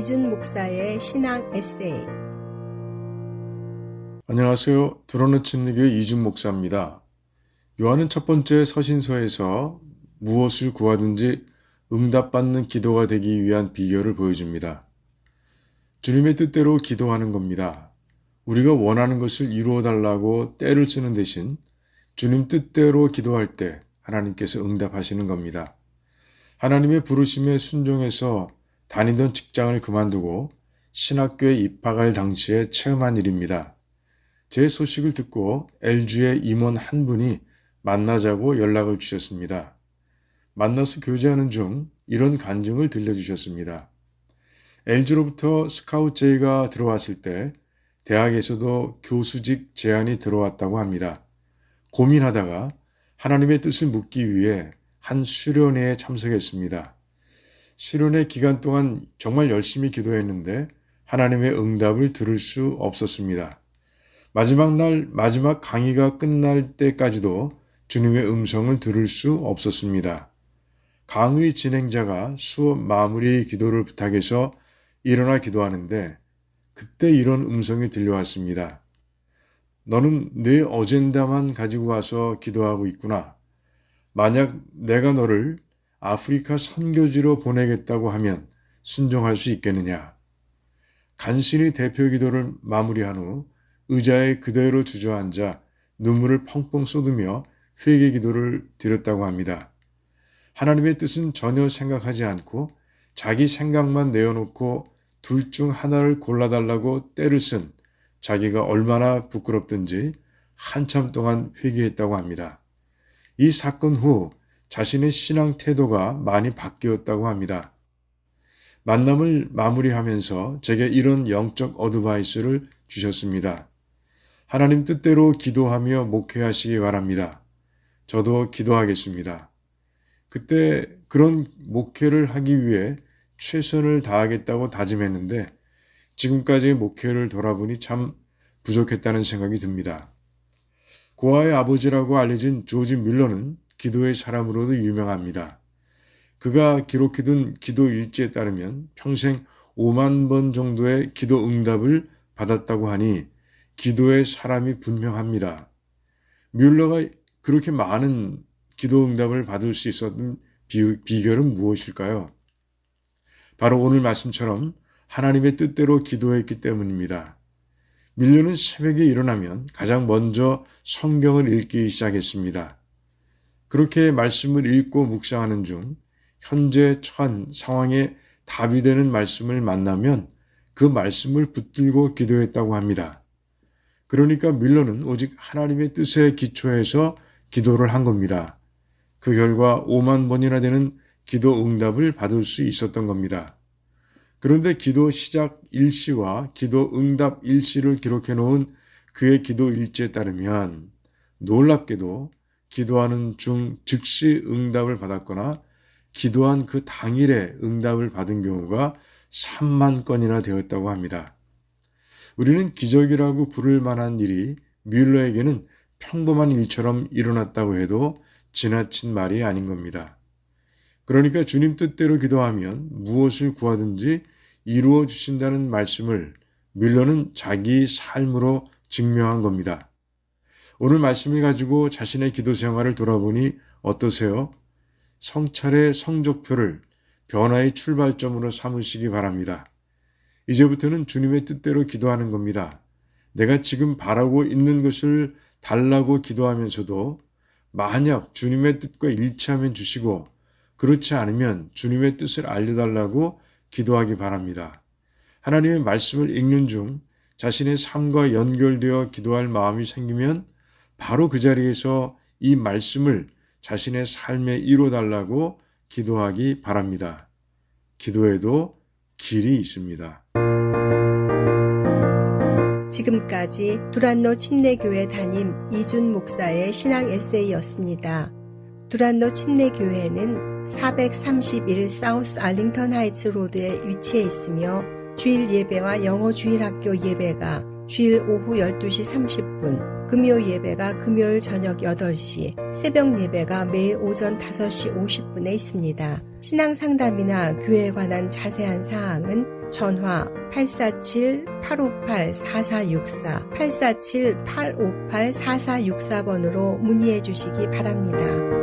이준 목사의 신앙 에세이. 안녕하세요. 두란노 침례교회 이준 목사입니다. 요한은 첫 번째 서신서에서 무엇을 구하든지 응답받는 기도가 되기 위한 비결을 보여줍니다. 주님의 뜻대로 기도하는 겁니다. 우리가 원하는 것을 이루어 달라고 때를 쓰는 대신 주님 뜻대로 기도할 때 하나님께서 응답하시는 겁니다. 하나님의 부르심에 순종해서 다니던 직장을 그만두고 신학교에 입학할 당시에 체험한 일입니다. 제 소식을 듣고 LG의 임원 한 분이 만나자고 연락을 주셨습니다. 만나서 교제하는 중 이런 간증을 들려주셨습니다. LG로부터 스카우트 제의가 들어왔을 때 대학에서도 교수직 제안이 들어왔다고 합니다. 고민하다가 하나님의 뜻을 묻기 위해 한 수련회에 참석했습니다. 수련회 기간 동안 정말 열심히 기도했는데 하나님의 응답을 들을 수 없었습니다. 마지막 날, 마지막 강의가 끝날 때까지도 주님의 음성을 들을 수 없었습니다. 강의 진행자가 수업 마무리 기도를 부탁해서 일어나 기도하는데 그때 이런 음성이 들려왔습니다. 너는 내 어젠다만 가지고 와서 기도하고 있구나. 만약 내가 너를 아프리카 선교지로 보내겠다고 하면 순종할 수 있겠느냐. 간신히 대표 기도를 마무리한 후 의자에 그대로 주저앉아 눈물을 펑펑 쏟으며 회개 기도를 드렸다고 합니다. 하나님의 뜻은 전혀 생각하지 않고 자기 생각만 내어놓고 둘 중 하나를 골라달라고 때를 쓴 자기가 얼마나 부끄럽든지 한참 동안 회개했다고 합니다. 이 사건 후 자신의 신앙 태도가 많이 바뀌었다고 합니다. 만남을 마무리하면서 제게 이런 영적 어드바이스를 주셨습니다. 하나님 뜻대로 기도하며 목회하시기 바랍니다. 저도 기도하겠습니다. 그때 그런 목회를 하기 위해 최선을 다하겠다고 다짐했는데 지금까지의 목회를 돌아보니 참 부족했다는 생각이 듭니다. 고아의 아버지라고 알려진 조지 뮬러는 기도의 사람으로도 유명합니다. 그가 기록해둔 기도 일지에 따르면 평생 5만 번 정도의 기도 응답을 받았다고 하니 기도의 사람이 분명합니다. 뮬러가 그렇게 많은 기도 응답을 받을 수 있었던 비결은 무엇일까요? 바로 오늘 말씀처럼 하나님의 뜻대로 기도했기 때문입니다. 뮬러는 새벽에 일어나면 가장 먼저 성경을 읽기 시작했습니다. 그렇게 말씀을 읽고 묵상하는 중 현재 처한 상황에 답이 되는 말씀을 만나면 그 말씀을 붙들고 기도했다고 합니다. 그러니까 뮬러는 오직 하나님의 뜻에 기초해서 기도를 한 겁니다. 그 결과 5만 번이나 되는 기도 응답을 받을 수 있었던 겁니다. 그런데 기도 시작 일시와 기도 응답 일시를 기록해 놓은 그의 기도 일지에 따르면 놀랍게도 기도하는 중 즉시 응답을 받았거나 기도한 그 당일에 응답을 받은 경우가 3만 건이나 되었다고 합니다. 우리는 기적이라고 부를 만한 일이 뮬러에게는 평범한 일처럼 일어났다고 해도 지나친 말이 아닌 겁니다. 그러니까 주님 뜻대로 기도하면 무엇을 구하든지 이루어 주신다는 말씀을 뮬러는 자기 삶으로 증명한 겁니다. 오늘 말씀을 가지고 자신의 기도 생활을 돌아보니 어떠세요? 성찰의 성적표를 변화의 출발점으로 삼으시기 바랍니다. 이제부터는 주님의 뜻대로 기도하는 겁니다. 내가 지금 바라고 있는 것을 달라고 기도하면서도 만약 주님의 뜻과 일치하면 주시고 그렇지 않으면 주님의 뜻을 알려달라고 기도하기 바랍니다. 하나님의 말씀을 읽는 중 자신의 삶과 연결되어 기도할 마음이 생기면 바로 그 자리에서 이 말씀을 자신의 삶에 이루어달라고 기도하기 바랍니다. 기도에도 길이 있습니다. 지금까지 두란노 침례교회 담임 이준 목사의 신앙 에세이였습니다. 두란노 침례교회는 431 사우스 알링턴 하이츠 로드에 위치해 있으며 주일 예배와 영어 주일학교 예배가 주일 오후 12시 30분, 금요 예배가 금요일 저녁 8시, 새벽 예배가 매일 오전 5시 50분에 있습니다. 신앙 상담이나 교회에 관한 자세한 사항은 전화 847-858-4464, 847-858-4464번으로 문의해 주시기 바랍니다.